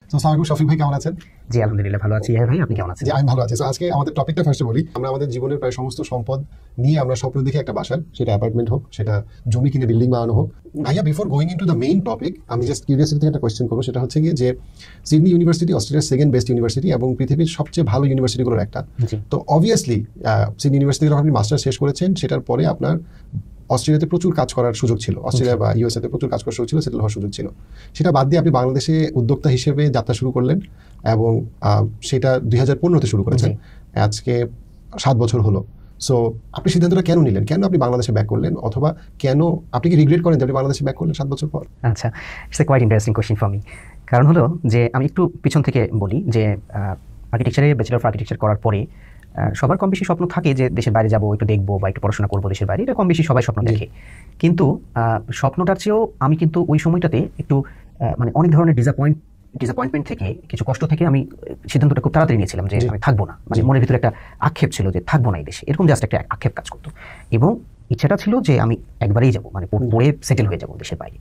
তো আসসালামু আলাইকুম, শফিক ভাই কেমন আছেন? জি আলহামদুলিল্লাহ ভালো আছি। ভাই আপনি কেমন আছেন? জি আমি ভালো আছি। তো আজকে আমাদের টপিকটা ফার্স্টে বলি। আমরা আমাদের জীবনের প্রায় সমস্ত সম্পদ নিয়ে আমরা স্বপ্ন দেখি একটা বাসার, সেটা অ্যাপার্টমেন্ট হোক, সেটা জমি কিনে বিল্ডিং বানানো হোক। ভাইয়া, before going into the main topic, আমি জাস্ট কিউরিয়াসিটি থেকে একটা কোয়েশ্চেন করবো। সেটা হচ্ছে গিয়ে যে সিডনি ইউনিভার্সিটি অস্ট্রেলিয়ার সেকেন্ড বেস্ট ইউনিভার্সিটি এবং পৃথিবীর সবচেয়ে ভালো ইউনিভার্সিটিগুলোর একটা। তো অবভিয়াসলি সিডনি ইউনিভার্সিটি যখন আপনি মাস্টার শেষ করেছেন, সেটার পরে আপনার অস্ট্রেলিয়াতে প্রচুর কাজ করার সুযোগ ছিল, অস্ট্রেলিয়া বা ইউএসএতে প্রচুর কাজ করার সুযোগ ছিল, সেটেল হওয়ার সুযোগ ছিল। সেটা বাদ দিয়ে আপনি বাংলাদেশে উদ্যোক্তা হিসেবে যাত্রা শুরু করলেন এবং সেটা 2015-তে শুরু করেছেন। আজকে 7 বছর হলো। সো আপনি সিদ্ধান্তটা কেন নিলেন? কেন আপনি বাংলাদেশে ব্যাক করলেন? অথবা কেন আপনি কি রিগ্রেট করেন যে আপনি বাংলাদেশে ব্যাক করলেন 7 বছর পর? আচ্ছা, it's a quite interesting question for me. কারণ হলো যে আমি একটু পিছন থেকে বলি যে আর্কিটেকচারে ব্যাচেলর অফ আর্কিটেকচার করার পরে সবার কম বেশি স্বপ্ন থাকে যে দেশের বাইরে যাবো, একটু দেখবো বা একটু পড়াশোনা করবো দেশের বাইরে, এটা কম বেশি সবাই স্বপ্ন দেখে। কিন্তু স্বপ্নটার চেয়েও আমি কিন্তু ওই সময়টাতে একটু মানে অনেক ধরনের ডিসঅ্যাপয়েন্টমেন্ট থেকে, কিছু কষ্ট থেকে আমি সিদ্ধান্তটা খুব তাড়াতাড়ি নিয়েছিলাম যে আমি থাকবো না। মানে মনের ভিতরে একটা আক্ষেপ ছিল যে থাকবো না এই দেশে, এরকম জাস্ট একটা আক্ষেপ কাজ করতো। এবং ইচ্ছাটা ছিল যে আমি একবারেই যাবো, মানে পড়ে সেটেল হয়ে যাবো দেশের বাইরে।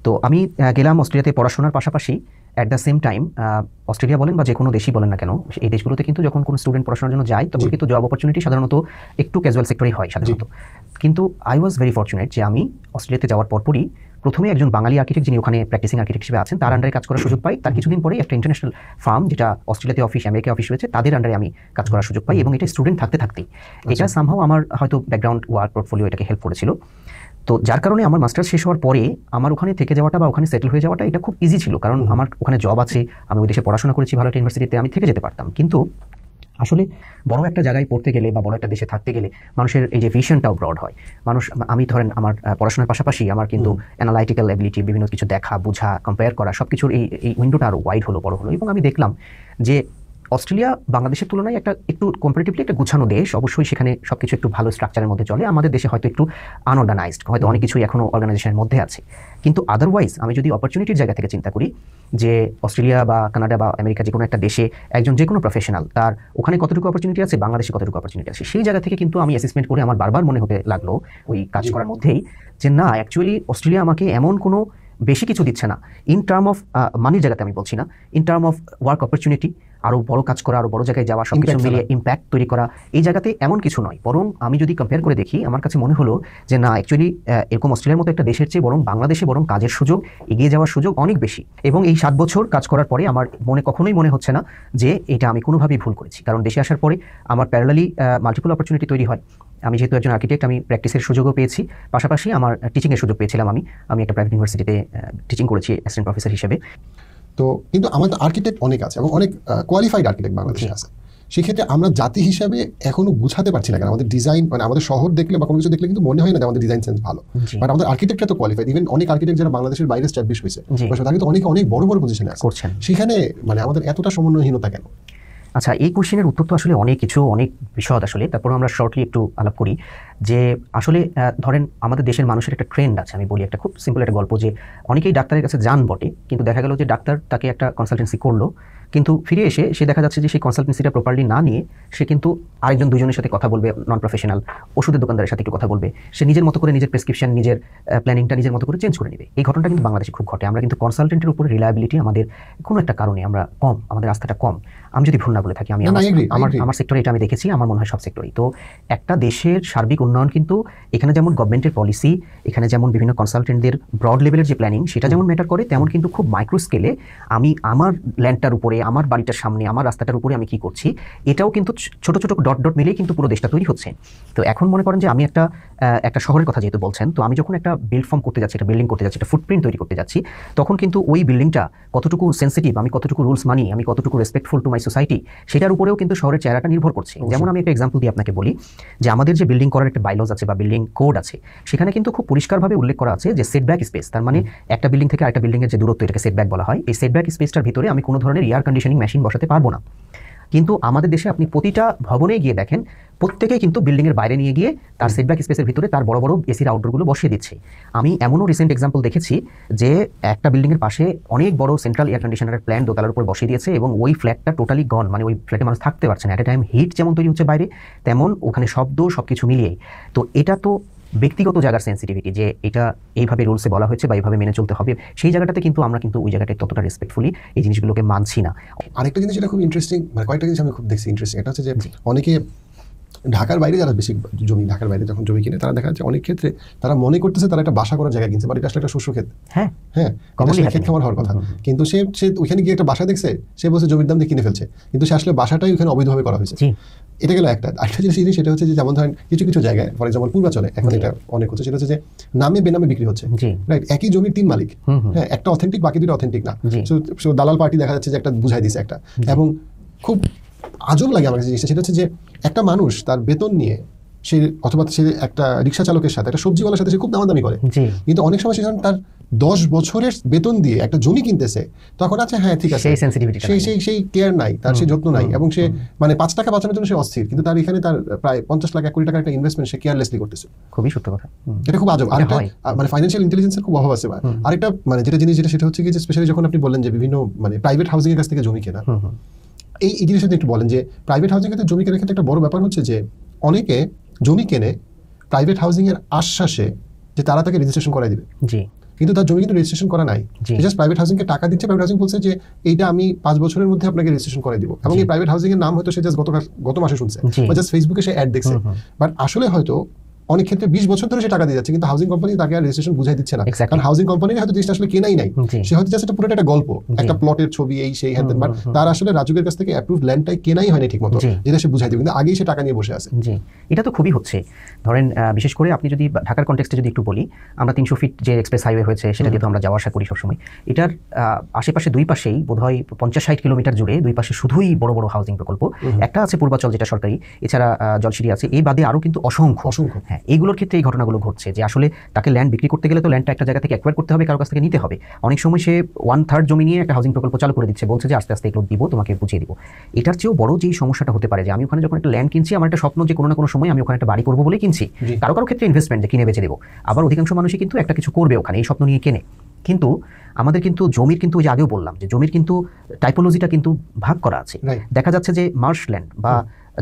তো আমি গেলাম অস্ট্রেলিয়াতে পড়াশোনার পাশাপাশি। At the same time Australia বলেন বা যে কোনো দেশই বলেন না কেন, এই দেশগুলোতে কিন্তু যখন কোনো স্টুডেন্ট পড়াশোনার জন্য যায় তখন কিন্তু জব অপরচুনিটি সাধারণত একটু ক্যাজুয়াল সেক্টরেই হয় সাধারণত। কিন্তু আই ওয়াজ ভেরি ফর্চুনেট যে আমি অস্ট্রেলিয়াতে যাওয়ার পরপরই প্রথমে একজন বাঙালি আর্কিটেক্ট যিনি ওখানে প্র্যাকটিসিং আর্কিটেক্ট হিসেবে আছেন তার আন্ডারে কাজ করার সুযোগ পাই। তার কিছুদিন পরেই একটা ইন্টারন্যাশনাল ফার্ম, যেটা অস্ট্রেলিয়াতে অফিস, আমেরিকা অফিস রয়েছে, তাদের আন্ডারে আমি কাজ করার সুযোগ পাই। এবং এটা স্টুডেন্ট থাকতে থাকতেই এটা সামহাও আমার হয়তো ব্যাকগ্রাউন্ড ওয়ার্ক পোর্টফোলিও এটাকে হেল্প করেছিল। তো যার কারণে আমার মাস্টার্স শেষ হওয়ার পরে আমার ওখানে থেকে যাওয়াটা বা ওখানে সেটেল হয়ে যাওয়াটা এটা খুব ইজি ছিল, কারণ আমার ওখানে জব আছে, আমি ওই দেশে পড়াশোনা করেছি ভালো একটা ইউনিভার্সিটিতে, আমি থেকে যেতে পারতাম। কিন্তু আসলে বড় একটা জায়গায় পড়তে গেলে বা বড় একটা দেশে থাকতে গেলে মানুষের এই যে ভিশনটাও ব্রড হয়। আমি ধরেন আমার পড়াশোনার পাশাপাশি আমার কিন্তু অ্যানালাইটিক্যাল এবিলিটি, বিভিন্ন কিছু দেখা, বোঝা, কম্পেয়ার করা, সব কিছুর এই উইন্ডোটা আরও ওয়াইড হলো, বড় হলো। এবং আমি দেখলাম যে অস্ট্রেলিয়া বাংলাদেশের তুলনায় একটু কম্পারেটিভলি একটা গুছানো দেশ। অবশ্যই সেখানে সবকিছু একটু ভালো স্ট্রাকচারের মধ্যে চলে। আমাদের দেশে হয়তো একটু আনঅর্গানাইজড, হয়তো অনেক কিছুই এখনো অর্গানাইজেশনের মধ্যে আছে। কিন্তু আদারওয়াইজ আমি যদি অপরচুনিটির জায়গা থেকে চিন্তা করি যে অস্ট্রেলিয়া বা কানাডা বা আমেরিকা যে কোনো একটা দেশে একজন যে কোনো প্রফেশনাল তার ওখানে কতটুকু অপরচুনিটি আছে, বাংলাদেশে কতটুকু অপরচুনিটি আছে, সেই জায়গা থেকে কিন্তু আমি অ্যাসেসমেন্ট করে আমার বারবার মনে হতে লাগলো ওই কাজ করার মধ্যেই যে না, অ্যাকচুয়ালি অস্ট্রেলিয়া আমাকে এমন কোনো বেশি কিছু দিচ্ছে না। ইন টার্ম অফ মানির জায়গাতে আমি বলছি না, in term of work opportunity, আরও বড় কাজ করা, আরও বড় জায়গায় যাওয়া, সব কিছু মিলিয়ে ইম্প্যাক্ট তৈরি করা, এই জায়গাতে এমন কিছু নয়। বরং আমি যদি কম্পেয়ার করে দেখি, আমার কাছে মনে হলো যে না, অ্যাকচুয়ালি এরকম অস্ট্রেলিয়ার মতো একটা দেশের চেয়ে বরং বাংলাদেশে বরং কাজের সুযোগ, এগিয়ে যাওয়ার সুযোগ অনেক বেশি। এবং এই 7 বছর কাজ করার পরে আমার কখনোই মনে হচ্ছে না যে এটা আমি কোনোভাবেই ভুল করেছি। কারণ দেশে আসার পরে আমার প্যারালালি মাল্টিপল অপরচুনিটি তৈরি হয়। আমি যেহেতু একজন আর্কিটেক্ট, আমি প্র্যাকটিসের সুযোগও পেয়েছি, পাশাপাশি আমার টিচিংয়ের সুযোগ পেয়েছিলাম। আমি একটা প্রাইভেট ইউনিভার্সিটিতে টিচিং করেছি অ্যাসিস্ট্যান্ট প্রফেসর হিসেবে। তো কিন্তু আমাদের আর্কিটেক্ট অনেক আছে এবং অনেক কোয়ালিফাইড আর্কিটেক্ট বাংলাদেশে আছে। সেক্ষেত্রে আমরা জাতি হিসাবে এখনো গুছাতে পারছি না কেন আমাদের ডিজাইন, মানে আমাদের শহর দেখলে বা কোনো কিছু দেখলে কিন্তু মনে হয় না যে আমাদের ডিজাইন সেন্স ভালো, বাট আমাদের আর্কিটেক্টরা তো কোয়ালিফাইড। ইভেন অনেক আর্কিটেক্ট যারা বাংলাদেশের বাইরে এস্টাবলিশ হয়েছে তারা কিন্তু অনেক অনেক বড় বড় পজিশনে আছে, সেখানে মানে আমাদের এতটা সমন্বয়হীনতা কেন? আচ্ছা, এই কোশ্চেনের উত্তর তো আসলে অনেক কিছু, অনেক বিশদ আসলে। তারপর আমরা শর্টলি একটু আলাপ করি যে আসলে ধরেন আমাদের দেশের মানুষের একটা ট্রেন্ড আছে। আমি বলি একটা খুব সিম্পল একটা গল্প, যে অনেকেই ডাক্তারের কাছে যান বটে, কিন্তু দেখা গেল যে ডাক্তার তাকে একটা কনসালটেন্সি করলো, কিন্তু ফিরে এসে সে দেখা যাচ্ছে যে সেই কনসালটেন্সিটা প্রপারলি না নিয়ে সে কিন্তু আরেকজন দুজনের সাথে কথা বলবে, নন প্রফেশনাল ওষুধের দোকানদারের সাথে একটু কথা বলবে, সে নিজের মতো করে নিজের প্রেসক্রিপশন, নিজের প্ল্যানিংটা নিজের মতো করে চেঞ্জ করে নেবে। এই ঘটনাটা কিন্তু বাংলাদেশে খুব ঘটে। আমরা কিন্তু কনসালটেন্টের উপরে রিলায়াবিলিটি আমাদের কোনো একটা কারণে আমরা কম, আমাদের আস্থাটা কম। আমি যদি ভুল না বলে থাকি, আমি আমার সেক্টরে এটা আমি দেখেছি, আমার মনে হয় সব সেক্টরেই। তো একটা দেশের সার্বিক উন্নয়ন কিন্তু এখানে যেমন গভর্নমেন্টের পলিসি, এখানে যেমন বিভিন্ন কনসালটেন্টদের ব্রড লেভেলের যে প্ল্যানিং সেটা যেমন ম্যাটার করে, তেমন কিন্তু খুব মাইক্রো স্কেলে আমি আমার ল্যান্ডটার উপরে, আমার বাড়িটার সামনে, আমার রাস্তাটার উপরে আমি কি করছি, এটাও কিন্তু ছোট ছোট ডট ডট মিলেই কিন্তু পুরো দেশটা তৈরি হচ্ছে। তো এখন মনে করেন যে আমি একটা শহরের কথা যেহেতু বলছেন, তো আমি যখন একটা বিল্ড ফর্ম করতে যাচ্ছি, একটা বিল্ডিং করতে যাচ্ছি, একটা ফুটপ্রিন্ট তৈরি করতে যাচ্ছি, তখন কিন্তু ওই বিল্ডিংটা কতটুকু সেন্সিটিভ, আমি কতটুকু রুলস মানি, আমি কতটুকু রেসপেক্টফুল টু মাই সোসাইটি, সেটার উপরেও কিন্তু শহরের চেহারাটা নির্ভর করছে। যেমন আমি একটা এক্সাম্পল দিয়ে আপনাকে বলি যে আমাদের যে বিল্ডিং করার একটা বাইলজ আছে বা বিল্ডিং কোড আছে, সেখানে কিন্তু খুব পরিষ্কারভাবে উল্লেখ করা আছে যে সেটব্যাক স্পেস, তার মানে একটা বিল্ডিং থেকে আরেকটা বিল্ডিংয়ের যে দূরত্ব, এটাকে সেটব্যাক বলা হয়। এই সেটব্যাক স্পেসটার ভিতরে আমি কোনো ধরনের এয়ার কন্ডিশনিং মেশিন বসাতে পারবো না। কিন্তু আমাদের দেশে আপনি প্রতিটা ভবনে গিয়ে দেখেন, প্রত্যেকেই কিন্তু বিল্ডিংয়ের বাইরে নিয়ে গিয়ে তার সেটব্যাক স্পেসের ভিতরে তার বড় বড় এসির আউটডোরগুলো বসিয়ে দিচ্ছে। আমি এমনও রিসেন্ট এক্সাম্পল দেখেছি যে একটা বিল্ডিংয়ের পাশে অনেক বড় সেন্ট্রাল এয়ার কন্ডিশনারের প্ল্যান্ট দোতলার উপর বসিয়ে দিয়েছে এবং ওই ফ্ল্যাটটা টোটালি গন, মানে ওই ফ্ল্যাটে মানুষ থাকতে পারছে না। অ্যাট এ টাইম হিট যেমন তৈরি হচ্ছে বাইরে, তেমন ওখানে শব্দ, সব কিছু মিলিয়েই। তো এটা তো ব্যক্তিগত জায়গার সেন্সিটিভিটি, যে এটা এইভাবে রুলসে বলা হয়েছে বা এইভাবে মেনে চলতে হবে, সেই জায়গাটাতে কিন্তু আমরা কিন্তু ওই জায়গাটায় ততটা রেসপেক্টফুলি এই জিনিসগুলোকে মানছি না। আরেকটা জিনিস এটা খুব ইন্টারেস্টিং, মানে কয়েকটা জিনিস আমি খুব দেখছি ইন্টারেস্টিং। এটা হচ্ছে যে অনেকে ঢাকার বাইরে যারা বেশি জমি, ঢাকার বাইরে যখন জমি কিনে, তারা দেখা যাচ্ছে অনেক ক্ষেত্রে তারা মনে করতেছে তারা একটা বাসা করার জায়গা কিনছে, বাট এটা আসলে একটা শস্য ক্ষেত। হ্যাঁ, ক্ষেত খামার হওয়ার কথা, কিন্তু সে ওইখানে গিয়ে একটা বাসা দেখছে, সে বলছে জমির দাম দিয়ে কিনে ফেলছে, কিন্তু সে আসলে বাসাটাই ওখানে অবৈধভাবে করা হয়েছে। এটা গেল একটা। আরেকটা জিনিস সেটা হচ্ছে যে যেমন ধরেন কিছু কিছু জায়গায়, ফর এক্সাম্পল পূর্বাচলে এখন এটা অনেক হচ্ছে, সেটা হচ্ছে যে নামে বেনামে বিক্রি হচ্ছে, রাইট? একই জমির 3 মালিক, হ্যাঁ, একটা অথেন্টিক, বাকি 2টা অথেন্টিক না। সো দালাল পার্টি দেখা যাচ্ছে যে একটা বুঝাই দিছে একটা, এবং খুব আজব লাগে আমার কাছে জিনিসটা। সেটা হচ্ছে যে একটা মানুষ তার বেতন নিয়ে সে, অথবা সে একটা রিক্সা চালকের সাথে, একটা সবজিওয়ালার সাথে সে খুব দামাদামি করে, কিন্তু অনেক সময় সে তার 10 বছরের বেতন দিয়ে একটা জমি কিনতেছে, তখন আছে হ্যাঁ ঠিক আছে, সেই কেয়ার নাই তার, সেই যত্ন নাই, এবং সে মানে 5 টাকা বাঁচানোর জন্য সে অস্থির, কিন্তু তার এখানে তার প্রায় 50 লাখ 1 কোটি টাকার একটা ইনভেস্টমেন্ট সে কেয়ারলেসলি করতেছে। খুবই সত্য কথা। এটা খুব আজব। আরেকটা মানে ফাইন্যান্সিয়াল ইন্টেলিজেন্সের খুব অভাব আছে। আরেকটা মানে যেটা জিনিস, সেটা হচ্ছে কি যে স্পেশালি যখন আপনি বললেন যে বিভিন্ন মানে প্রাইভেট হাউজিং এর কাছ থেকে জমি কেনা, এই জিনিসটা একটু বলেন যে প্রাইভেট হাউজিং এর জমি কেনার ক্ষেত্রে একটা বড় ব্যাপার হচ্ছে যে অনেকে জমি কেনে প্রাইভেট হাউজিং এর আশ্বাসে যে তারা তাকে রেজিস্ট্রেশন করাই দিবে, কিন্তু তার জমি কিন্তু রেজিস্ট্রেশন করা নাই। জাস্ট প্রাইভেট হাউজিং কে টাকা দিচ্ছে, প্রাইভেট হাউজিং বলছে যে এইটা আমি 5 বছরের মধ্যে আপনাকে রেজিস্ট্রেশন করে দিব, এবং এই প্রাইভেট হাউজিং এর নাম হয়তো সে জাস্ট গত মাসে শুনছে, বা জাস্ট ফেসবুকে সে অ্যাড দেখছে, বাট আসলে হয়তো অনেক ক্ষেত্রে 20 বছর ধরে সে টাকা দিয়ে যাচ্ছে, কিন্তু হাউজিং কোম্পানি তাকে আর রেজিস্ট্রেশন বুঝাই দিচ্ছে না, কারণ হাউজিং কোম্পানির হয়তো জিনিসটা আসলে কেনাই নাই, সে হয়তো জাস্ট পুরোটা একটা গল্প, একটা প্লটের ছবি, এই সেই হ্যান, বাট তার আসলে রাজুকের কাছ থেকে অ্যাপ্রুভ ল্যান্ডটাই কেনাই হয়নি ঠিকমতো, যেটা সে বুঝাই দিবে, কিন্তু আগেই সে টাকা নিয়ে বসে আছে। এটা তো খুবই হচ্ছে। ধরেন বিশেষ করে আপনি যদি ঢাকার কনটেক্সটে যদি একটু বলি, আমরা 300 ফিট যে এক্সপ্রেস হাইওয়ে হয়েছে সেটা দিয়ে তো আমরা যাওয়া আসা করি সবসময়। এটার আশেপাশে 2 পাশেই বোধহয় 50-60 কিলোমিটার জুড়ে 2 পাশে শুধুই বড় বড় হাউজিং প্রকল্প। একটা আছে পূর্বাচল যেটা সরকারি, এছাড়া জলসিঁড়ি আছে, এই বাদে আরও কিন্তু অসংখ্য। হ্যাঁ, এইগুলোর ক্ষেত্রে এই ঘটনাগুলো ঘটছে যে আসলে তাকে ল্যান্ড বিক্রি করতে গেলে তো ল্যান্ডটা একটা জায়গা থেকে অ্যাকোয়ার করতে হবে, কারো কাছ থেকে নিতে হবে। অনেক সময় সে 1/3 জমি নিয়ে একটা হাউজিং প্রকল্প চালু করে দিচ্ছে, বলছে যে আস্তে আস্তে এগুলো দিব, তোমাকে বুঝিয়ে দিব। এটার চেয়েও বড় যেই সমস্যাটা হতে পারে যে আমি ওখানে যখন একটা ল্যান্ড কিনছি, আমার একটা স্বপ্ন যে কোনো না কোনো সময় আমি ওখানে একটা বাড়ি করবো বলে কিনছি। কারো কারো ক্ষেত্রে ইনভেস্টমেন্ট, যে কিনে বেচে দেবো। আবার অধিকাংশ মানুষই কিন্তু একটা কিছু করবে ওখানে, এই স্বপ্ন নিয়ে কেনে। কিন্তু আমাদের কিন্তু জমির কিন্তু ওই যে আগেও বললাম যে জমির কিন্তু টাইপোলজিটা কিন্তু ভাগ করা আছে। দেখা যাচ্ছে যে মার্শল্যান্ড বা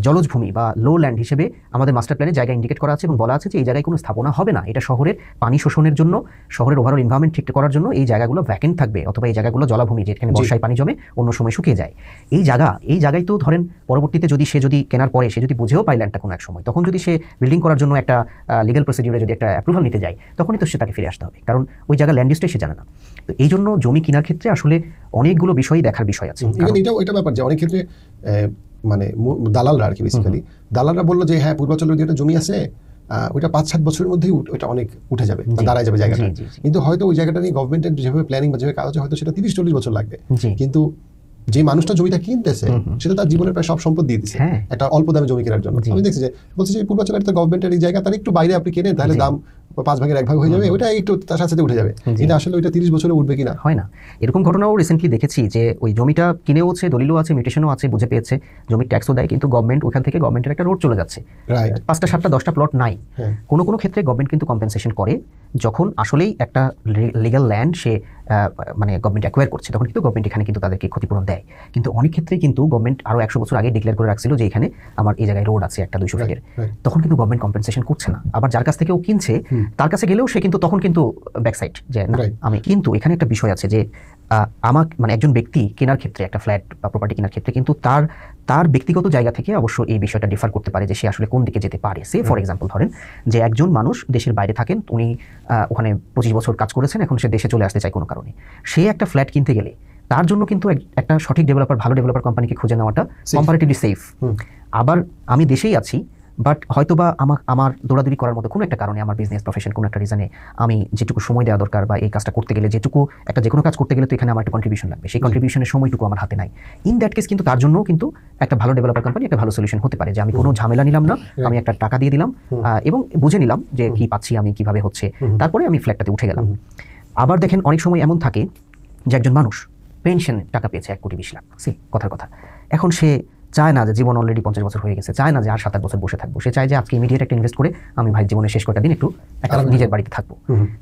জলজ ভূমি বা লো ল্যান্ড হিসেবে আমাদের মাস্টার প্ল্যানে জায়গা ইন্ডিকেট করা আছে এবং বলা আছে যে এই জায়গায় কোনো স্থাপনা হবে না, এটা শহরের পানি শোষণের জন্য, শহরের ওভারঅল এনভায়রনমেন্ট ঠিক করার জন্য এই জায়গাগুলো ভ্যাকেন্ট থাকবে, অথবা এই জায়গাগুলো জলাভূমি যেখানে বর্ষায় পানি জমে অন্য সময় শুকিয়ে যায়। এই জায়গায় তো ধরেন পরবর্তীতে সে যদি কেনার পরে সে যদি বুঝেও পায় ল্যান্ডটা কোনো এক সময়, তখন যদি সে বিল্ডিং করার জন্য একটা লিগ্যাল প্রসিডিউরে যদি একটা অ্যাপ্রুভাল নিতে যায়, তখনই তো সে তাকে ফিরে আসতে হবে, কারণ ওই জায়গা ল্যান্ড লিস্টে সে জানে না। তো এই জন্য জমি কেনার ক্ষেত্রে আসলে অনেকগুলো বিষয় দেখার বিষয় আছে। এটা ব্যাপার যে অনেক ক্ষেত্রে মানে দালালরা আর কি, বেসিক্যালি দালালরা বললো যে হ্যাঁ পূর্বাচলের যে একটা জমি আছে, ওইটা 5-7 বছরের মধ্যেই ওইটা অনেক উঠে যাবে, দাঁড়ায় যাবে জায়গাটা, কিন্তু হয়তো ওই জায়গাটা নিয়ে গভর্নমেন্টের যেভাবে প্ল্যানিং বা যেভাবে কাজ হচ্ছে, হয়তো সেটা 30-40 বছর লাগবে, কিন্তু যে মানুষটা জমিটা কিনতেছে সেটা তার জীবনের প্রায় সব সম্পদ দিয়ে দিচ্ছে একটা অল্প দামে জমি কেনার জন্য। আমি দেখছি যে বলছে যে পূর্বাচলের তো গভর্নমেন্টের এই জায়গা, তার একটু বাইরে আপনি কেনেন তাহলে দাম 5 ভাগের 1 ভাগ হয়ে যাবে, ওইটা একটু তার সাথে উঠে যাবে, কিন্তু আসলে ওইটা 30 বছরে উঠবে কিনা হয় না। এরকম ঘটনাও রিসেন্টলি দেখেছি যে ওই জমিটা কিনেও হচ্ছে, দলিলও আছে, মিউটেশনও আছে, বুঝে পেয়েছে, জমির ট্যাক্সও দেয়, কিন্তু গভর্নমেন্ট ওখান থেকে গভর্নমেন্টের একটা রোড চলে যাচ্ছে, 5টা 7টা 10টা প্লট নাই। কোনো কোনো ক্ষেত্রে গভর্নমেন্ট কিন্তু কম্পেনসেশন করে, যখন আসলেই একটা লিগ্যাল ল্যান্ড সে মানে গভর্নমেন্ট অ্যাকোয়ার করছে, তখন কিন্তু গভর্নমেন্ট এখানে কিন্তু তাদেরকে ক্ষতিপূরণ দেয়। কিন্তু অনেক ক্ষেত্রে কিন্তু গভর্নমেন্ট আরও 100 বছর আগে ডিক্লেয়ার করে রাখছিল যে এখানে আমার এই জায়গায় রোড আছে একটা 200 ফিটের, তখন কিন্তু গভর্নমেন্ট কম্পেনসেশন করছে না। আবার যার কাছ থেকে ও কিনছে তার কাছে গেলেও সে কিন্তু তখন কিন্তু ব্যাকসাইড যে না আমি, কিন্তু এখানে একটা বিষয় আছে যে আমার মানে একজন ব্যক্তি কেনার ক্ষেত্রে, একটা ফ্ল্যাট বা প্রপার্টি কেনার ক্ষেত্রে কিন্তু তার ব্যক্তিগত জায়গা থেকে অবশ্য এই বিষয়টা ডিফার করতে পারে যে সে আসলে কোন দিকে যেতে পারে। সে ফর এক্সাম্পল ধরেন যে একজন মানুষ দেশের বাইরে থাকেন, উনি ওখানে 25 বছর কাজ করেছেন, এখন সে দেশে চলে আসতে চায় কোনো কারণে, সে একটা ফ্ল্যাট কিনতে গেলে তার জন্য কিন্তু একটা সঠিক ডেভেলপার, ভালো ডেভেলপার কোম্পানিকে খুঁজে নেওয়াটা কম্পারেটিভলি সেফ। আবার আমি দেশেই আছি, বাট হয়তোবা আমার দৌড়াদৌড়ি করার মতো কোনো একটা কারণে, আমার বিজনেস প্রফেশন কোনো একটা রিজনে আমি যেটুকু সময় দেওয়া দরকার বা এই কাজটা করতে গেলে যেটুকু যে কোনো কাজ করতে গেলে তো এখানে আমার একটা কন্ট্রিবিউশন লাগবে, সেই কন্ট্রিবিউশনের সময়টুকু আমার হাতে নাই। ইন দ্যাট কেস কিন্তু তার জন্য কিন্তু একটা ভালো ডেভেলপার কোম্পানি একটা ভালো সলিউশন হতে পারে, যে আমি কোনো ঝামেলা নিলাম না, আমি একটা টাকা দিয়ে দিলাম এবং বুঝে নিলাম যে কি পাচ্ছি আমি, কিভাবে হচ্ছে, তারপরে আমি ফ্ল্যাটটাতে উঠে গেলাম। আবার দেখেন অনেক সময় এমন থাকে যে একজন মানুষ পেনশন টাকা পেয়েছে 1 কোটি 20 লাখ, কথার কথা, এখন সে চায় না যে জীবন অলরেডি 50 বছর হয়ে গেছে, চায় না যে আর 7-8 বছর বসে থাকবো, সে চায় যে আজকে ইমিডিয়েট একটা ইনভেস্ট করে আমি ভাই জীবনের শেষ কয়েকটা দিন একটু একটা নিজের বাড়িতে থাকবো।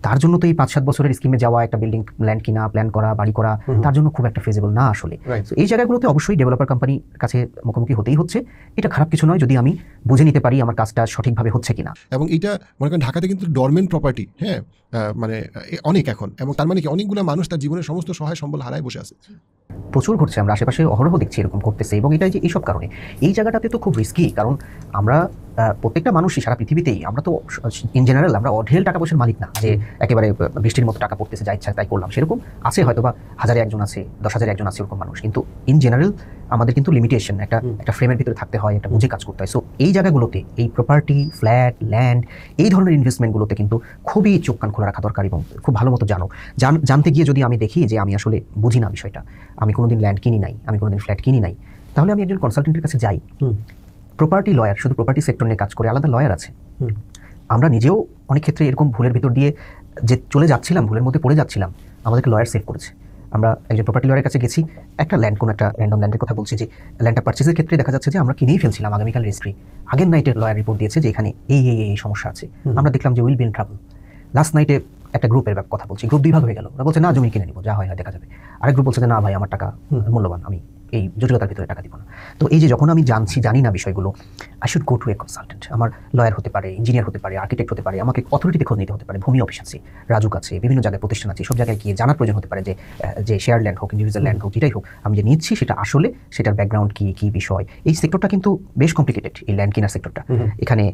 তার জন্য তো এই 5-7 বছরের স্কিমে যাওয়া, একটা বিল্ডিং ল্যান্ড কিনা, প্ল্যান করা, বাড়ি করা, তার জন্য খুব একটা ফিজিবল না আসলে। তো এই জায়গাগুলোতে অবশ্যই ডেভেলপার কোম্পানির কাছে মুখোমুখি হতেই হচ্ছে। এটা খারাপ কিছু নয় যদি আমি বুঝে নিতে পারি আমার কাজটা সঠিকভাবে হচ্ছে কিনা। এবং এটা মনে করেন ঢাকাতে কিন্তু ডরমেন্ট প্রপার্টি, হ্যাঁ, মানে অনেক এখন, এবং তার মানে কি অনেকগুলো মানুষ তার জীবনের সমস্ত সহায় সম্বল হারায় বসে আছে। প্রচুর ঘটছে, আমরা আশেপাশে অহরহ দেখছি এরকম করতেছে। এবং এটা যে এইসব কারণে এই জায়গাটাতে তো খুব রিস্কি, কারণ আমরা প্রত্যেকটা মানুষই সারা পৃথিবীতেই আমরা তো ইন জেনারেল আমরা অঢেল টাকা পয়সার মালিক না, যে একেবারে বৃষ্টির মতো টাকা পড়তেছে যা ইচ্ছা তাই করলাম, সেরকম আছে হয়তো বা 1000-এ একজন আছে, 10,000-এ একজন আছে এরকম মানুষ। কিন্তু ইন জেনারেল আমাদের কিন্তু লিমিটেশন, একটা ফ্রেমের ভিতরে থাকতে হয়, একটা বুঝে কাজ করতে হয়। সো এই জায়গাগুলোতে এই প্রপার্টি, ফ্ল্যাট, ল্যান্ড, এই ধরনের ইনভেস্টমেন্টগুলোতে কিন্তু খুবই চোখ কান খোলা রাখা দরকার। এবং খুব ভালো মতো জানতে গিয়ে যদি আমি দেখি যে আমি আসলে বুঝি না বিষয়টা, আমি কোনোদিন ল্যান্ড কিনি নাই, আমি কোনোদিন ফ্ল্যাট কিনি নাই, তাহলে আমি একজন কনসালটেন্টের কাছে যাই। প্রপার্টি লয়ার, শুধু প্রপার্টি সেক্টর নিয়ে কাজ করে, আলাদা লয়ার আছে। আমরা নিজেও অনেক ক্ষেত্রে এরকম ভুলের ভিতর দিয়ে যে চলে যাচ্ছিলাম, ভুলের মধ্যে পড়ে যাচ্ছিলাম, আমাদেরকে লয়ার সেভ করেছে। আমরা একজন প্রপার্টি লয়ারের কাছে গেছি, একটা ল্যান্ড, কোনো একটা র্যান্ডম ল্যান্ডের কথা বলছি, যে ল্যান্ডটা পারচেজের ক্ষেত্রে দেখা যাচ্ছে যে আমরা কিনেই ফেলছিলাম আগামীকাল রেজিস্ট্রি, আগের নাইটের লয়ার রিপোর্ট দিয়েছে যে এখানে এই সমস্যা আছে। আমরা দেখলাম যে will be in trouble. Last নাইটে একটা গ্রুপের কথা বলছি, গ্রুপ 2 ভাগ হয়ে গেল। ওরা বলছে না জমি কিনে নিবো, যা হয় দেখা যাবে। আরেক গ্রুপ বলছে যে না ভাই আমার টাকা মূল্যবান, আমি এই জটিলতার ভিতরে টাকা দিব না। তো এই যে যখন আমি জানি না বিষয়গুলো, I should go to A consultant. আমার লয়ার হতে পারে, ইঞ্জিনিয়ার হতে পারে, আর্কিটেক্ট হতে পারে, আমাকে অথরিটিতে খোঁজ নিতে হতে পারে, ভূমি অফিস আছে, রাজুক আছে, বিভিন্ন জায়গায় প্রতিষ্ঠান আছে, সব জায়গায় গিয়ে জানার প্রয়োজন হতে পারে যে শেয়ার ল্যান্ড হোক, ইন্ডিভিজুয়াল ল্যান্ড হোক, যেটাই হোক, আমি যে নিচ্ছি সেটা আসলে সেটার ব্যাকগ্রাউন্ড কি বিষয়। এই সেক্টরটা কিন্তু বেশ কমপ্লিকেটেড, এই ল্যান্ড কেনার সেক্টরটা। এখানে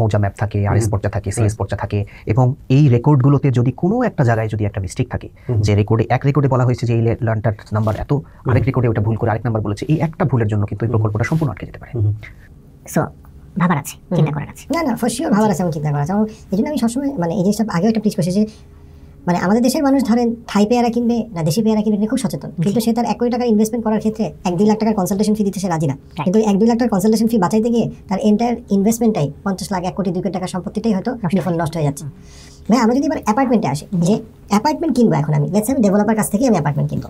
মৌজা ম্যাপ থাকে, আরএস পর্চা থাকে, সিএস পর্চা থাকে, এবং এই রেকর্ডগুলোতে যদি কোনো একটা জায়গায় যদি একটা মিস্টেক থাকে, যে এক রেকর্ডে বলা হয়েছে যে এই ল্যান্ডটার নাম্বার এত, আরেক রেকর্ডে ওটা ভুল করে আরেক নাম্বার বলেছে, এই একটা ভুলের জন্য কিন্তু এই প্রকল্পটা সম্পূর্ণ আটকে যেতে পারে। সো ভাবার আছে, চিন্তা করার আছে। না ফর শিওর ভাবার আছে এবং চিন্তা করার আছে। এবং এই জন্য আমি সবসময় মানে এই জিনিসটা আগেও একটা প্লিজ করছি যে মানে আমাদের দেশের মানুষ ধরেন থাই পেয়ারা কিনবে না দেশি পেয়ারা কিনবে খুব সচেতন, কিন্তু সে তার 1 কোটি টাকার ইনভেস্টমেন্ট করার ক্ষেত্রে 1-2 লাখ টাকার কনসালটেশন ফি দিতে সে রাজি না। কিন্তু 1-2 লাখ টাকার কনসালটেশন ফি বাঁচাইতে গিয়ে তার এন্টায়ার ইনভেস্টমেন্টটাই 50 লাখ, 1 কোটি, 2 কোটি টাকার সম্পত্তিটাই হয়তো বিফল নষ্ট হয়ে যাচ্ছে। ভাই আমরা যদি এবার অ্যাপার্টমেন্টে আসি, যে অ্যাপার্টমেন্ট কিনবো এখন আমি, লেটস সে আমি ডেভেলপার কাছ থেকে আমি অ্যাপার্টমেন্ট কিনবো।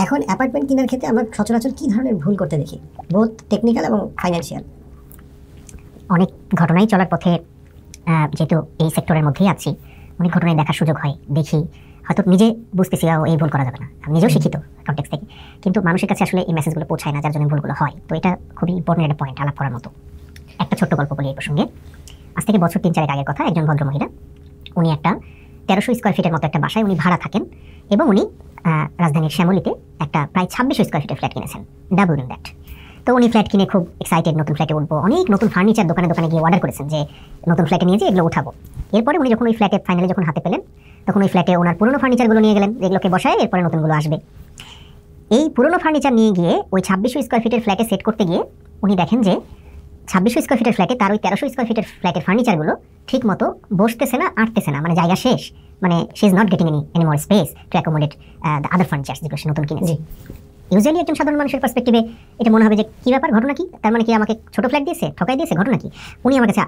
এখন অ্যাপার্টমেন্ট কেনার ক্ষেত্রে আমরা সচরাচর কি ধরনের ভুল করতে দেখি, বোথ টেকনিক্যাল এবং ফাইন্যান্সিয়াল? অনেক ঘটনাই চলার পথে, যেহেতু এই সেক্টরের মধ্যেই আছি, অনেক ঘটনায় দেখার সুযোগ হয়, দেখি, হয়তো নিজে বুঝতেছি এই ভুল করা যাবে না, আমি নিজেও শিক্ষিত কনটেক্সট থেকে, কিন্তু মানুষের কাছে আসলে এই মেসেজগুলো পৌঁছায় না, যার জন্য ভুলগুলো হয়। তো এটা খুবই ইম্পর্টেন্ট একটা পয়েন্ট আলাপ করার মতো। একটা ছোট্ট গল্প বলি এই প্রসঙ্গে। আজ থেকে বছর 3-4 আগের কথা, একজন ভদ্রমহিলা, উনি একটা 1300 স্কোয়ার ফিটের মতো একটা বাসায় উনি ভাড়া থাকেন, এবং উনি রাজধানীর শ্যামলীতে একটা প্রায় 2600 স্কোয়ার ফিটের ফ্ল্যাট কিনেছেন, ডাবল ইন দ্যাট। তো উনি ফ্ল্যাট কিনে খুব এক্সাইটেড, নতুন ফ্ল্যাটে উঠবো, অনেক নতুন ফার্নিচার দোকানে গিয়ে অর্ডার করেছেন যে নতুন ফ্ল্যাটে নিয়ে যেয়ে এগুলো উঠাবো। এরপরে উনি যখন ওই ফ্ল্যাটে ফাইনালি যখন হাতে পেলেন, তখন ওই ফ্ল্যাটে ওনার পুরনো ফার্নিচারগুলো নিয়ে গেলেন, যেগুলোকে বসায় এরপরে নতুনগুলো আসবে। এই পুরনো ফার্নিচার নিয়ে গিয়ে ওই 2600 স্কোয়ার ফিটের ফ্ল্যাটে সেট করতে গিয়ে উনি দেখেন যে 2600 স্কোয়ার ফিটের ফ্ল্যাটে তার ওই 1300 স্কোয়ার ফিটের ফ্ল্যাটের ফার্নিচারগুলো ঠিক মতো বসতেছে না, আটতেছে না, মানে জায়গা শেষ, মানে she is not getting any more space to accommodate the other furnitures যেগুলো সে নতুন কিনেছে। ইউজুয়ালি একজন সাধারণ মানুষের পার্সপেক্টিভে এটা মনে হবে যে কী ব্যাপার, ঘটনা কি, তার মানে কি আমাকে ছোটো ফ্ল্যাট দিয়েছে, ঠকাই দিয়েছে, ঘটনা কি? উনি আমার কাছে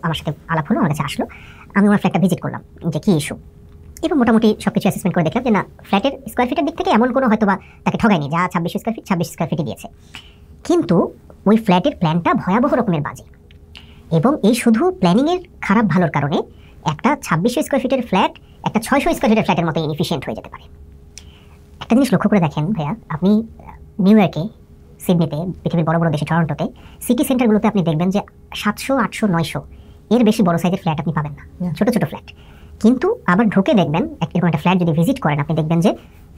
আমার সাথে আলাপ হলো, আমার কাছে আসলো, আমি আমার ফ্ল্যাটটা ভিজিট করলাম যে কী ইস্যু, এবং মোটামুটি সব কিছু অ্যাসেসমেন্ট করে দেখলাম যে না, ফ্ল্যাটের স্কোয়ার ফিটের দিক থেকে এমন কোনো হয়তো বা তাকে ঠগায়নি, যা 26 স্কোয়ার ফিটে দিয়েছে, কিন্তু ওই ফ্ল্যাটের প্ল্যানটা ভয়াবহ রকমের বাজে। এবং এই শুধু প্ল্যানিংয়ের খারাপ ভালোর কারণে একটা 2600 স্কোয়ার ফিটের ফ্ল্যাট একটা 600 স্কোয়ার ফিটের ফ্ল্যাটের মতো ইনএফিশিয়েন্ট হয়ে যেতে পারে। একটা জিনিস লক্ষ্য করে দেখেন ভাইয়া, আপনি নিউ ইয়র্কে, সিডনিতে, পৃথিবীর বড় বড় দেশে, টরন্টোতে সিটি সেন্টারগুলোতে আপনি দেখবেন যে 700, 800, 900 এর বেশি বড় সাইজের ফ্ল্যাট আপনি পাবেন না, ছোট ছোট ফ্ল্যাট। কিন্তু আবার ঢুকে দেখবেন, এরকম একটা ফ্ল্যাট যদি ভিজিট করেন, আপনি দেখবেন যে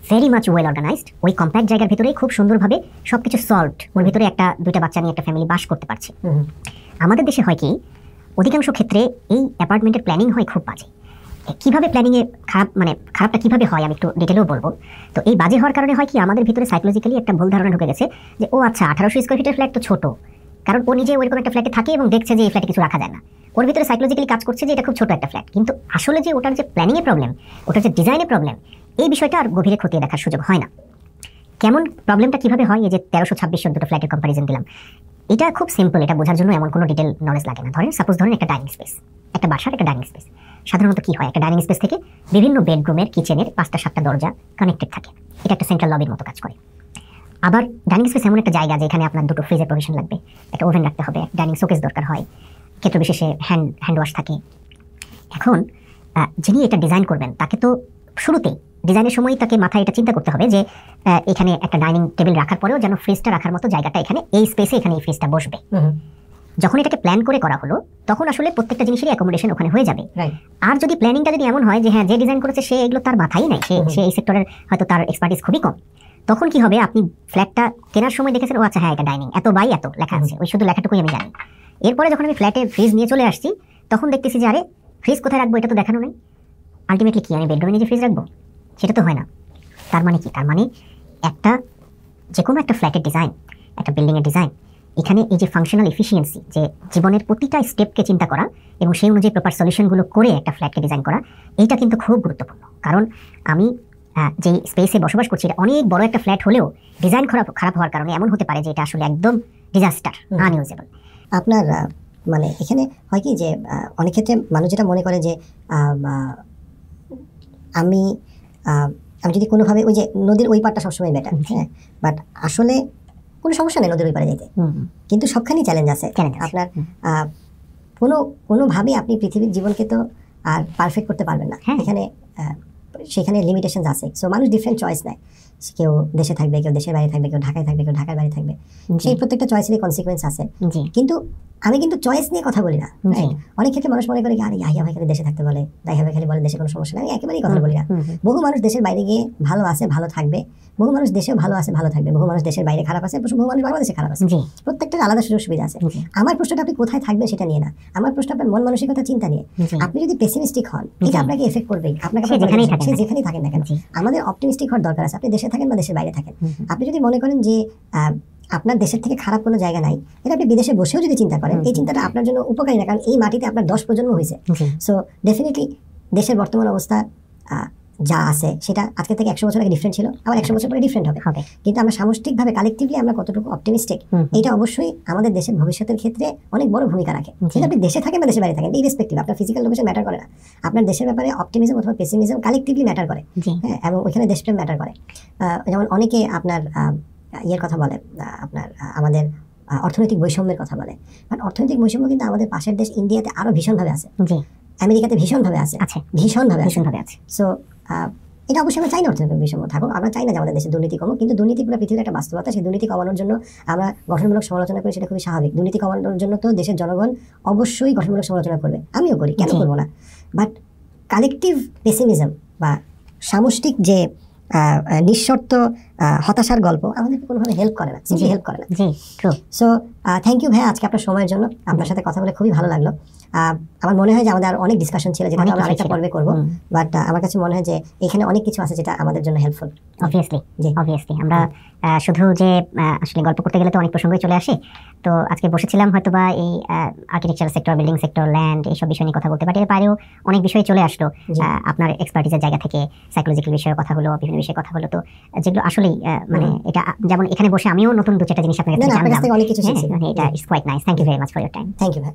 ভেরি মাচ ওয়েল অর্গানাইজড, ওই কম্প্যাক্ট জায়গার ভিতরেই খুব সুন্দরভাবে সবকিছু সলভড, ওর ভিতরে 1-2টা বাচ্চা নিয়ে একটা ফ্যামিলি বাস করতে পারছে। আমাদের দেশে হয় কি, অধিকাংশ ক্ষেত্রে এই অ্যাপার্টমেন্টের প্ল্যানিং হয় খুব বাজে। কীভাবে প্ল্যানিংয়ে খারাপটা কীভাবে হয় আমি একটু ডিটেলেও বলবো। তো এই বাজে হওয়ার কারণে হয় কি, আমাদের ভিতরে সাইকোলজিক্যালি একটা ভুল ধারণা ঢুকে গেছে যে ও আচ্ছা 1800 স্কোয়ার ফিটের ফ্ল্যাট তো ছোট, কারণ ও নিজে ওইরকম একটা ফ্ল্যাটে থাকে এবং দেখছে যে এই ফ্ল্যাটে কিছু রাখা যায় না, ওর ভিতরে সাইকোলজিক্যালি কাজ করছে যে এটা খুব ছোট একটা ফ্ল্যাট। কিন্তু আসলে যে ওটার যে প্ল্যানিংয়ের প্রবলেম, ওটার যে ডিজাইনের প্রবলেম, এই বিষয়টা আর গভীরে খতিয়ে দেখার সুযোগ হয় না। কেমন প্রবলেমটা কীভাবে হয়, এই যে 1300-2600 দুটো ফ্ল্যাটের কম্পারিজন দিলাম, এটা খুব সিম্পল, এটা বোঝার জন্য এমন কোনো ডিটেল নলেজ লাগে না। ধরেন একটা ডাইনিং স্পেস, একটা বাসার একটা ডাইনিং স্পেস, সাধারণত কি হয়, একটা ডাইনিং স্পেস থেকে বিভিন্ন বেডরুমের, কিচেনের 5টা-7টা দরজা কানেক্টেড থাকে, এটা একটা সেন্ট্রাল লবির মতো কাজ করে। আবার ডাইনিং স্পেস এমন একটা জায়গা যেখানে আপনার দুটো ফ্রিজের প্রভিশন লাগবে, একটা ওভেন রাখতে হবে, ডাইনিং শোকেস দরকার হয়, ক্ষেত্র বিশেষে হ্যান্ড ওয়াশ থাকে। এখন যিনি এটা ডিজাইন করবেন তাকে তো শুরুতেই ডিজাইনের সময় তাকে মাথায় এটা চিন্তা করতে হবে যে এখানে একটা ডাইনিং টেবিল রাখার পরেও যেন ফ্রিজটা রাখার মতো জায়গাটা এখানে এই স্পেসে এখানে এই ফ্রিজটা বসবে। যখন এটাকে প্ল্যান করে করা হলো তখন আসলে প্রত্যেকটা জিনিসেরই অ্যাকোমোডেশন ওখানে হয়ে যাবে। আর যদি প্ল্যানিংটা যদি এমন হয় যে হ্যাঁ যে ডিজাইন করেছে সে এগুলো তার মাথায় নেই, সে এই সেক্টরের হয়তো তার এক্সপার্টিস খুবই কম, তখন কি হবে, আপনি ফ্ল্যাটটা কেনার সময় দেখেছেন ও আচ্ছা হ্যাঁ এটা ডাইনিং এত বাই এত লেখা আছে, ওই শুধু লেখাটুকুই আমি জানি। এরপরে যখন আমি ফ্ল্যাটে ফ্রিজ নিয়ে চলে আসছি তখন দেখতেছি যে আরে ফ্রিজ কোথায় রাখবো এটা তো দেখানো নেই, আলটিমেটলি কি আমি বেডরুমে নিজে ফ্রিজ রাখবো, সেটা তো হয় না। তার মানে কি, তার মানে একটা যে কোনো একটা ফ্ল্যাটের ডিজাইন, একটা বিল্ডিংয়ের ডিজাইন, এখানে এই যে ফাংশনাল এফিসিয়েন্সি, যে জীবনের প্রতিটা স্টেপকে চিন্তা করা এবং সেই অনুযায়ী প্রপার সলিউশনগুলো করে একটা ফ্ল্যাটকে ডিজাইন করা, এইটা কিন্তু খুব গুরুত্বপূর্ণ। কারণ আমি যে স্পেসে বসবাস করছি এটা অনেক বড় একটা ফ্ল্যাট হলেও ডিজাইন খারাপ হওয়ার কারণে এমন হতে পারে যে এটা আসলে একদম ডিজাস্টার, আনইউজেবল। আপনার মানে এখানে হয় কি যে অনেক ক্ষেত্রে মানুষ যেটা মনে করে যে আমি যদি কোনোভাবে ওই যে নদীর ওই পারটা সবসময় বেটার, হ্যাঁ, বাট আসলে কোনো সমস্যা নেই নদীর ওই পারে যেতে, কিন্তু সবখানেই চ্যালেঞ্জ আছে। আপনার কোনোভাবেই আপনি পৃথিবীর জীবনকে তো আর পারফেক্ট করতে পারবেন না, এখানে সেখানে লিমিটেশনস আছে। সো মানুষ ডিফারেন্ট চয়েস নেয়, কেউ দেশে থাকবে, কেউ দেশের বাইরে থাকবে, কেউ ঢাকায় থাকবে, কেউ ঢাকার বাইরে থাকবে, সেই প্রত্যেকটা চয়েসেরই কনসিকুয়েন্স আছে। কিন্তু আমি কিন্তু চয়েস নিয়ে কথা বলি না। অনেক ক্ষেত্রে মানুষ মনে করে আরে ইয়াহিয়া ভাই খালি দেশে থাকতে বলে, ইয়াহিয়া ভাই খালি বলে দেশে কোনো সমস্যা নেই, আমি একেবারেই কথা বলি না। বহু মানুষ দেশের বাইরে গিয়ে ভালো আছে, ভালো থাকবে, বহু মানুষ দেশেও ভালো আছে, ভালো থাকবে, বহু মানুষ দেশের বাইরে খারাপ আছে, বহু মানুষ বাংলাদেশে খারাপ আছে। প্রত্যেকটা আলাদা সুযোগ সুবিধা আছে। আমার প্রশ্নটা আপনি কোথায় থাকবেন সেটা নিয়ে না, আমার প্রশ্ন আপনার মন মানসিকতা চিন্তা নিয়ে। আপনি যদি পেসিমিস্টিক হন এটা আপনাকে এফেক্ট করবেই, আপনাকে যেখানেই থাকেন না কেন। আমাদের অপটিমিস্টিক হওয়ার দরকার আছে, আপনি দেশে থাকেন বা দেশের বাইরে থাকেন। আপনি যদি মনে করেন যে আপনার দেশের থেকে খারাপ কোনো জায়গা নাই, এটা আপনি বিদেশে বসেও যদি চিন্তা করেন, এই চিন্তাটা আপনার জন্য উপকারী না, কারণ এই মাটিতে আপনার 10 প্রজন্ম হয়েছে। সো ডেফিনেটলি দেশের বর্তমান অবস্থা যা আছে সেটা আজকে থেকে 100 বছর আগে ডিফারেন্ট ছিল, আবার 100 বছর পরে ডিফারেন্ট হবে। কিন্তু আমরা সামষ্টিকভাবে কালেকটিভলি আমরা কতটুকু অপটিমিস্টিক, এটা অবশ্যই আমাদের দেশের ভবিষ্যতের ক্ষেত্রে অনেক বড় ভূমিকা রাখে। সেটা আপনি দেশে থাকেন বা দেশের বাইরে থাকেন, ইরেসপেক্টিভ, আপনার ফিজিক্যাল লোকেশন ম্যাটার করে না। আপনার দেশের ব্যাপারে অপটিমিজম অথবা পেসিমিজম কালেকটিভলি ম্যাটার করে, হ্যাঁ, এবং ওইখানে দেশপ্রেম ম্যাটার করে। যেমন অনেকে আপনার ইয়ের কথা বলে, আপনার আমাদের অর্থনৈতিক বৈষম্যের কথা বলে, বাট অর্থনৈতিক বৈষম্য কিন্তু আমাদের পাশের দেশ ইন্ডিয়াতে আরো ভীষণভাবে আছে, আমেরিকাতে ভীষণভাবে আছে, ভীষণভাবে আছে। সো এটা অবশ্যই আমরা চাই না অর্থনৈতিক বৈষম্য থাকুক, আমরা চাই না যে আমাদের দেশে দুর্নীতি কমুক, কিন্তু দুর্নীতি পুরো পৃথিবীর একটা বাস্তবতা। সেই দুর্নীতি কমানোর জন্য আমরা গঠনমূলক সমালোচনা করি, সেটা খুবই স্বাভাবিক। দুর্নীতি কমানোর জন্য তো দেশের জনগণ অবশ্যই গঠনমূলক সমালোচনা করবে, আমিও করি, কেন করবো না। বাট কালেকটিভ পেসিমিজম বা সামষ্টিক যে নিঃশর্ত হতাশার গল্প আমাদের কোনোভাবে হেল্প করে না, হেল্প করে না। সো থ্যাংক ইউ ভাই আজকে আপনার সময়ের জন্য, আপনার সাথে কথা বলে খুবই ভালো লাগলো। আমার মনে হয় যে আমাদের আর অনেক ডিসকাশন ছিল যেটা আমরা আরেকটা পর্বে করব, বাট আমার কাছে মনে হয় যে এখানে অনেক কিছু আছে যেটা আমাদের জন্য হেল্পফুল। অবভিয়াসলি আমরা শুধু যে আসলে গল্প করতে গেলে তো অনেক প্রসঙ্গই চলে আসে, তো আজকে বসেছিলাম হয়তোবা এই architecture sector, building sector, land, এইসব বিষয় নিয়ে কথা বলতে, বাট এর বাইরেও অনেক বিষয় চলে আসলো আপনার এক্সপার্টিসের জায়গা থেকে, সাইকোলজিক্যাল বিষয়ে কথা হলো, বিভিন্ন বিষয়ে কথা হলো, তো যেগুলো আসলেই মানে এটা যেমন এখানে বসে আমিও নতুন 2-4টা জিনিস আপনার কাছে জানলাম, অনেক কিছু শিখছি, এটা it's quite nice. Thank you very much for your time. Thank you ভাই।